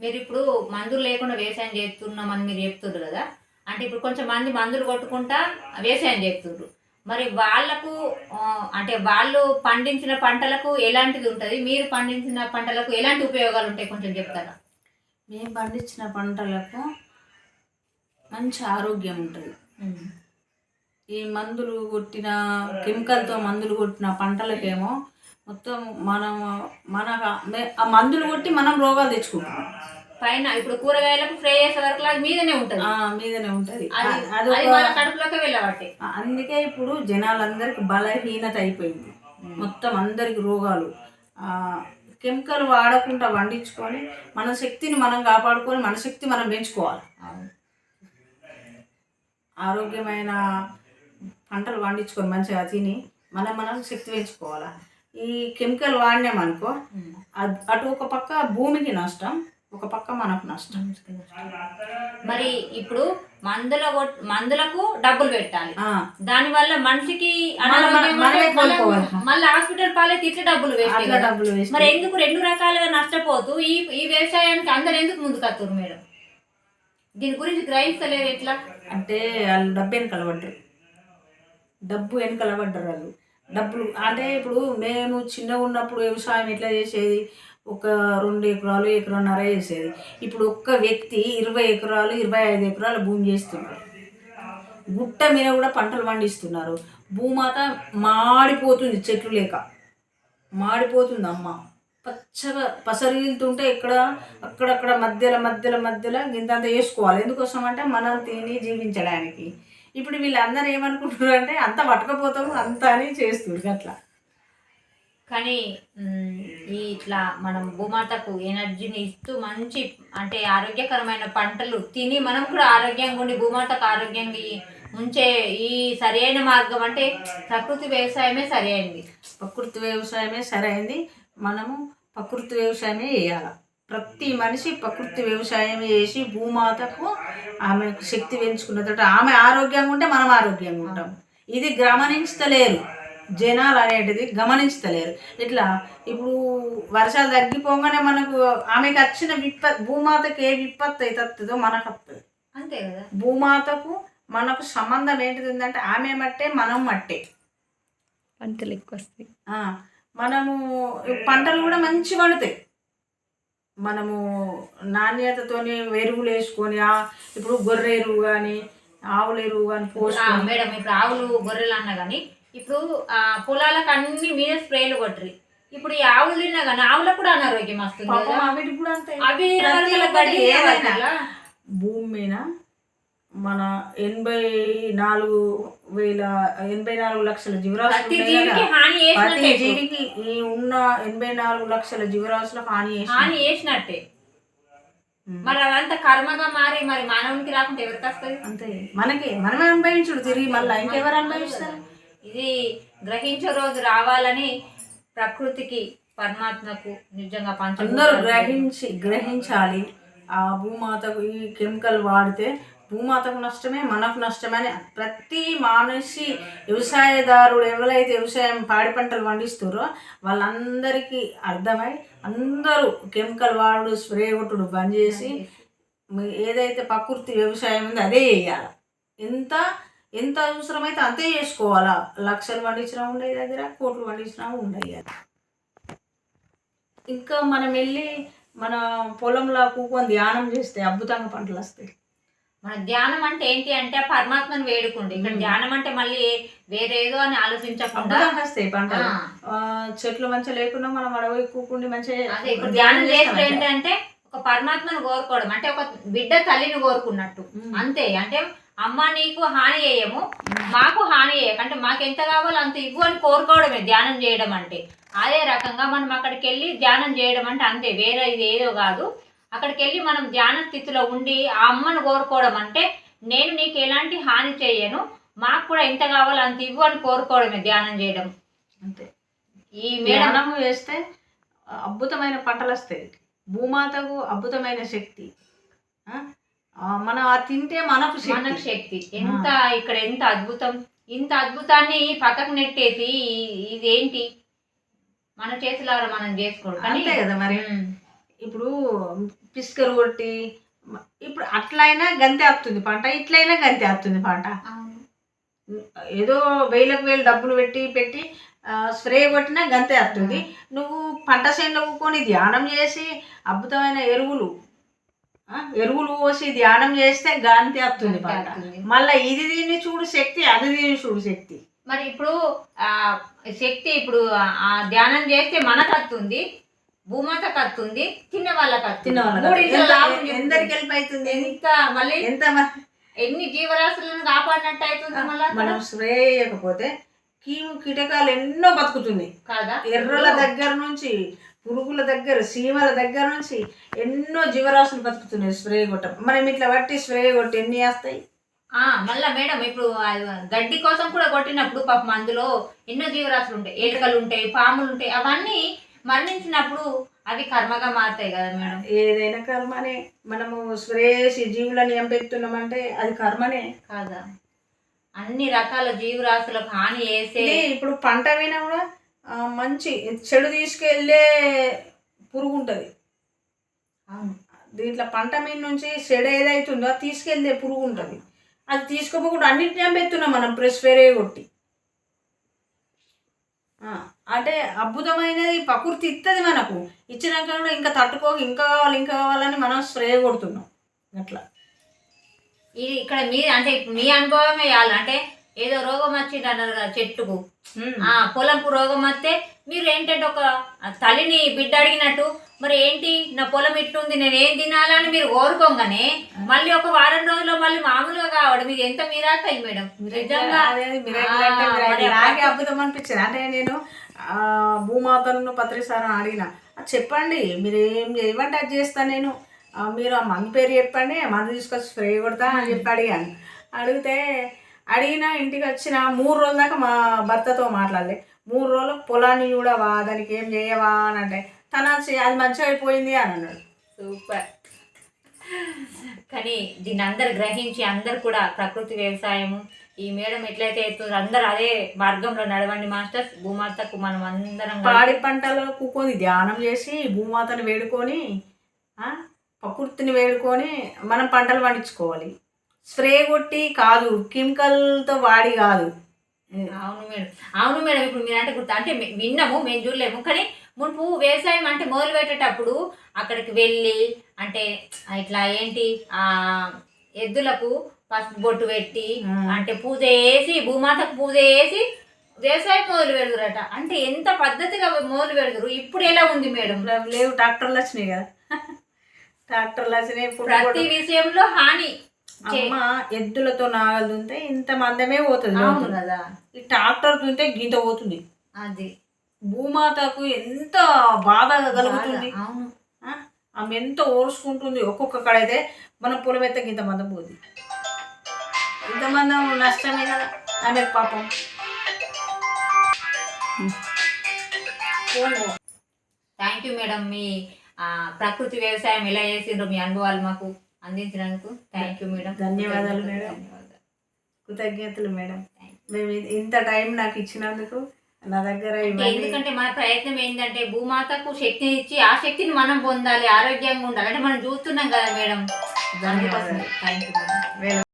మీరు ఇప్పుడు మందులు లేకుండా వ్యవసాయం చేస్తున్నామని మీరు చెప్తున్నారు కదా. అంటే ఇప్పుడు కొంచెం మంది మందులు కొట్టుకుంటా వ్యవసాయం చేస్తున్నారు. మరి వాళ్ళకు అంటే వాళ్ళు పండించిన పంటలకు ఎలాంటిది ఉంటుంది, మీరు పండించిన పంటలకు ఎలాంటి ఉపయోగాలు ఉంటాయి కొంచెం చెప్తారా? మేము పండించిన పంటలకు మంచి ఆరోగ్యం ఉంటుంది. ఈ మందులు కొట్టిన కెమికల్తో మందులు కొట్టిన పంటలకేమో మొత్తం ఆ మందులు కొట్టి మనం రోగాలు తెచ్చుకుంటున్నాం. పైన ఇప్పుడు కూరగాయలకు ఫ్రై చేసే వరకు అది మీదనే ఉంటుంది. మీదనే ఉంటుంది. కడుపులోకి వెళ్ళబట్టి అందుకే ఇప్పుడు జనాలందరికి బలహీనత అయిపోయింది. మొత్తం అందరికి రోగాలు. కెమికల్ వాడకుండా వండించుకొని మన శక్తిని మనం కాపాడుకొని మన శక్తి మనం పెంచుకోవాలి. ఆరోగ్యమైన పంటలు పండించుకొని మంచిగా తిని మనం శక్తి పెంచుకోవాలి. ఈ కెమికల్ వాడినామనుకో అటు ఒక పక్క భూమికి నష్టం, ఒక పక్క మనకు నష్టం. మరి ఇప్పుడు మందులకు డబ్బులు పెట్టాలి, దానివల్ల మనిషికి మళ్ళీ హాస్పిటల్ పాలే ఇట్లా డబ్బులు వేస్ట్. మరి ఎందుకు రెండు రకాలుగా నష్టపోతూ ఈ వ్యవసాయానికి అందరు ఎందుకు ముందుకు వస్తారు మేడం? దీని గురించి గ్రహిస్తలేరు ఎట్లా అంటే వాళ్ళు డబ్బు వెనకలబడ్డారు వాళ్ళు. డబ్బులు అంటే ఇప్పుడు మేము చిన్నగా ఉన్నప్పుడు వ్యవసాయం ఎట్లా చేసేది, ఒక 2 ఎకరాలు 1.5 ఎకరాలు చేసేది. ఇప్పుడు ఒక్క వ్యక్తి 20 ఎకరాలు 25 ఎకరాల భూమి చేస్తున్నారు. గుట్ట మీద కూడా పంటలు పండిస్తున్నారు. భూమాత మాడిపోతుంది, చెట్లు లేక మాడిపోతుంది. అమ్మ పచ్చగా పసరిల్తుంటే అక్కడక్కడ మధ్యలో గింతంత వేసుకోవాలి. ఎందుకోసం అంటే మనం తిని జీవించడానికి. ఇప్పుడు వీళ్ళందరూ ఏమనుకుంటున్నారు అంటే అంత పట్టుకపోతాము అంత అని చేస్తున్నారు అట్లా. కానీ ఇట్లా మనం భూమాతకు ఎనర్జీని ఇస్తూ మంచి అంటే ఆరోగ్యకరమైన పంటలు తిని మనం కూడా ఆరోగ్యంగా ఉండి భూమాతకు ఆరోగ్యంగా ఉంచే ఈ సరైన మార్గం అంటే ప్రకృతి వ్యవసాయమే సరైనది. మనము ప్రకృతి వ్యవసాయమే చేయాలి. ప్రతి మనిషి ప్రకృతి వ్యవసాయం చేసి భూమాతకు ఆమెకు శక్తి పెంచుకున్న ఆమె ఆరోగ్యంగా ఉంటే మనం ఆరోగ్యంగా ఉంటాం. ఇది గమనించలేరు జనాలు, అనేటిది గమనించలేరు. ఇట్లా ఇప్పుడు వర్షాలు తగ్గిపోగానే మనకు ఆమెకు వచ్చిన భూమాతకు ఏ విపత్తు అవుతుందో మనకు వస్తుంది. అంతే కదా. భూమాతకు మనకు సంబంధం ఏంటిది ఉందంటే ఆమె మట్టే మనం మట్టే, పంటలు ఎక్కువ వస్తాయి. మనము పంటలు కూడా మంచి పండుతాయి. మనము నాణ్యతతోని ఎరువులు వేసుకొని ఇప్పుడు గొర్రె ఎరువు కానీ ఆవుల ఎరువు కానీ పోసుకొని. మేడం ఇప్పుడు ఆవులు గొర్రెలు అన్నా కానీ ఇప్పుడు పొలాలకు అన్ని మీద స్ప్రేలు కొట్టరు. ఇప్పుడు ఈ ఆవులు తిన్నా కానీ ఆవులకు కూడా అనారోగ్యం వస్తుంది. అవి భూమి మీద మన 84 లక్షల జీవరాశులు, ప్రతి జీవికి ఉన్న 84 లక్షల జీవరాశులకు హాని చేసినట్టే. మరి అదంతా కర్మగా మారి మరి మానవునికి రాకుండా ఎవరికి వస్తుంది? అంతే, మనమే అనుభవించుడు తిరిగి మళ్ళీ ఇంకెవరు అనుభవిస్తారు? ఇది గ్రహించే రోజు రావాలని ప్రకృతికి పరమాత్మకు నిజంగా అందరూ గ్రహించాలి. ఆ భూమాతకు ఈ కెమికల్ వాడితే భూమాతకు నష్టమే, మనకు నష్టమే అని ప్రతి మనిషి వ్యవసాయదారుడు ఎవరైతే వ్యవసాయం పాడి పంటలు పండిస్తారో వాళ్ళందరికీ అర్థమై అందరూ కెమికల్ వాడు స్ప్రే కొట్టుడు బంద్ చేసి ఏదైతే ప్రకృతి వ్యవసాయం ఉందో అదే చేయాలి. ఎంత అవసరమైతే అంతే చేసుకోవాలా. లక్షలు పండించినా ఉండే దగ్గర, కోట్లు పండించినా ఉండేది. ఇంకా మనం వెళ్ళి మన పొలంలో కూకొని ధ్యానం చేస్తే అద్భుతంగా పంటలు వస్తాయి. మన ధ్యానం అంటే ఏంటి అంటే పరమాత్మను వేడుకుండి. ఇక్కడ ధ్యానం అంటే మళ్ళీ వేరేదో అని ఆలోచించకుండా వస్తాయి పంటలు. చెట్లు మంచిగా లేకుండా మనం అడవి కూకుండి మంచిగా. ఇప్పుడు ధ్యానం చేస్తే ఏంటంటే ఒక పరమాత్మను కోరుకోవడం అంటే ఒక బిడ్డ తల్లిని కోరుకున్నట్టు అంతే. అంటే అమ్మ నీకు హాని చేయము, మాకు హాని చేయక, అంటే మాకు ఎంత కావాలో అంత ఇవ్వు అని కోరుకోవడమే ధ్యానం చేయడం అంటే. అదే రకంగా మనం అక్కడికి వెళ్ళి ధ్యానం చేయడం అంటే అంతే, వేరే ఇది ఏదో కాదు. అక్కడికి వెళ్ళి మనం ధ్యాన స్థితిలో ఉండి ఆ అమ్మను కోరుకోవడం అంటే నేను నీకు ఎలాంటి హాని చేయను, మాకు కూడా ఎంత కావాలో అంత ఇవ్వు అని కోరుకోవడమే ధ్యానం చేయడం అంతే. ఈ ధ్యానం వేస్తే అద్భుతమైన పంటలు వస్తాయి. భూమాతకు అద్భుతమైన శక్తి. మనం తింటే మనకు శక్తి ఎంత ఇక్కడ ఎంత అద్భుతం. ఇంత అద్భుతాన్ని పక్కకు నెట్టేసి ఇదేంటి మన చేతులారా మనం చేసుకోవడం అంతే కదా. మరి ఇప్పుడు పిస్కరు కొట్టి ఇప్పుడు అట్లయినా గంతే వస్తుంది పంట, ఇట్లయినా గంతే వస్తుంది పంట. ఏదో వేలకు వేలు డబ్బులు పెట్టి స్ప్రే కొట్టినా గంతే వస్తుంది. నువ్వు పంట చేనులో కూకొని ధ్యానం చేసి అద్భుతమైన ఎరువులు పోసి ధ్యానం చేస్తే గంతే వస్తుంది పంట. మళ్ళీ ఇది దీన్ని చూడు శక్తి, అది దీన్ని చూడు శక్తి. మరి ఇప్పుడు శక్తి ఇప్పుడు ధ్యానం చేస్తే మనకు వస్తుంది, భూమాతకు వస్తుంది, తిన్న వాళ్ళకి ఎందరికి హెల్ప్ అవుతుంది, మళ్ళీ ఎంత ఎన్ని జీవరాశులను కాపాడినట్టు అవుతుంది. మళ్ళీ మనం స్ప్రే చేయకపోతే కీటకాలు ఎన్నో బతుకుతున్నాయి కదా. ఎర్రల దగ్గర నుంచి, పురుగుల దగ్గర, సీమల దగ్గర నుంచి ఎన్నో జీవరాశులు బతుకుతున్నాయి స్ప్రే కొట్ట. మనం ఇట్లా బట్టి స్ప్రే కొట్టి ఎన్ని వేస్తాయి. మళ్ళా మేడం ఇప్పుడు గడ్డి కోసం కూడా కొట్టినప్పుడు పాపం అందులో ఎన్నో జీవరాశులు ఉంటాయి, ఎలుకలు ఉంటాయి, పాములు ఉంటాయి. అవన్నీ మరణించినప్పుడు అవి కర్మగా మారుతాయి కదా మేడం. ఏదైనా కర్మనే. మనము స్ప్రే చేసి జీవులను ఎంపెడుతున్నామంటే అది కర్మనే కాదా. అన్ని రకాల జీవరాశులకు హాని చేసే ఇప్పుడు పంట మీద కూడా మంచి చెడు తీసుకెళ్ళే పురుగు ఉంటుంది. దీంట్లో పంట మీద నుంచి చెడు ఏదైతుందో తీసుకెళ్ళే పురుగు ఉంటుంది. అది తీసుకోపోకుండా అన్నింటినీ ఎంపెడుతున్నాం మనం స్ప్రే కొట్టి. అంటే అద్భుతమైనది ప్రకృతి ఇస్తుంది మనకు. ఇచ్చినాక కూడా ఇంకా ఇంకా కావాలని మనం స్ప్రే కొడుతున్నాం అట్లా. ఇది ఇక్కడ మీ అంటే మీ అనుభవమే చాలు. అంటే ఏదో రోగం వచ్చింది అన్నారు కదా చెట్టుకు, పొలంకు రోగం వస్తే మీరు ఏంటంటే ఒక తల్లిని బిడ్డ అడిగినట్టు మరి ఏంటి నా పొలం ఇట్లుంది నేను ఏం తినాలని మీరు కోరుకోగానే మళ్ళీ ఒక వారం రోజుల్లో మళ్ళీ మామూలుగా కావడం ఇది ఎంత మీరాకై మేడం. నిజంగా నాకే అద్భుతం అనిపించింది. అంటే నేను భూమాతను పత్రిసారని అడిగిన, చెప్పండి మీరు ఏం చేయమంటే అది చేస్తాను నేను, మీరు ఆ మందు పేరు చెప్పండి, మందు తీసుకొచ్చి స్ప్రే కొడతా అని చెప్పి అడిగిన ఇంటికి వచ్చిన 3 రోజుల దాకా మా భర్తతో మాట్లాడలే. 3 రోజులకు పొలాన్ని చూడవా, దానికి ఏం చేయవా అని అంటే అది మంచిగా అయిపోయింది అని అన్నాడు. సూపర్. కానీ దీన్ని అందరు గ్రహించి అందరు కూడా ప్రకృతి వ్యవసాయము ఈ మేడం ఎట్లయితే ఎత్తుందో అందరు అదే మార్గంలో నడవండి మాస్టర్స్. భూమాతకు మనం అందరం పాడి పంటలో కూకొని ధ్యానం చేసి భూమాతను వేడుకొని ప్రకృతిని వేడుకొని మనం పంటలు పండించుకోవాలి. స్ప్రే కొట్టి కాదు, కెమికల్తో వాడి కాదు. అవును మేడం ఇప్పుడు మీరు అంటే గుర్తు అంటే విన్నాము, మేము చూడలేము. కానీ మునుపు వ్యవసాయం అంటే మొదలు పెట్టేటప్పుడు అక్కడికి వెళ్ళి అంటే ఇట్లా ఏంటి ఎద్దులకు పసుపు బొట్టు పెట్టి అంటే పూజ చేసి భూమాతకు పూజ చేసి వ్యవసాయం మొదలు పెడదురట. అంటే ఎంత పద్ధతిగా మొదలు పెడదురు. ఇప్పుడు ఎలా ఉంది మేడం? లేవు, ట్రాక్టర్లు వచ్చినాయి కదా. ట్రాక్టర్లు వచ్చినాయి. ప్రతి విషయంలో హాని. అమ్మ ఎద్దులతో నాగలు ఉంటే ఇంత మందమే పోతుంది కదా, ఈ ట్రాక్టర్ తుంటే గీత పోతుంది. అది భూమాతకు ఎంత బాధ కలుగుతుంది. ఆమె ఎంత ఓర్చుకుంటుంది. ఒక్కొక్క కడైతే మన పొలం అయితే గింత మందం పోతుంది. ఇంతమందం నష్టమే కదా ఆమె పాపం. Thank you madam. మీ ప్రకృతి వ్యవసాయం ఎలా చేసిండ్రో మీ అనుభవాలు మాకు అందించినందుకు థ్యాంక్ యూ మేడం. ధన్యవాదాలు మేడం. కృతజ్ఞతలు మేడం. మేము ఇంత టైం నాకు ఇచ్చినందుకు నా దగ్గర. ఎందుకంటే మన ప్రయత్నం ఏంటంటే భూమాతకు శక్తిని ఇచ్చి ఆ శక్తిని మనం పొందాలి, ఆరోగ్యంగా ఉండాలి. అంటే మనం చూస్తున్నాం కదా మేడం. Thank you madam.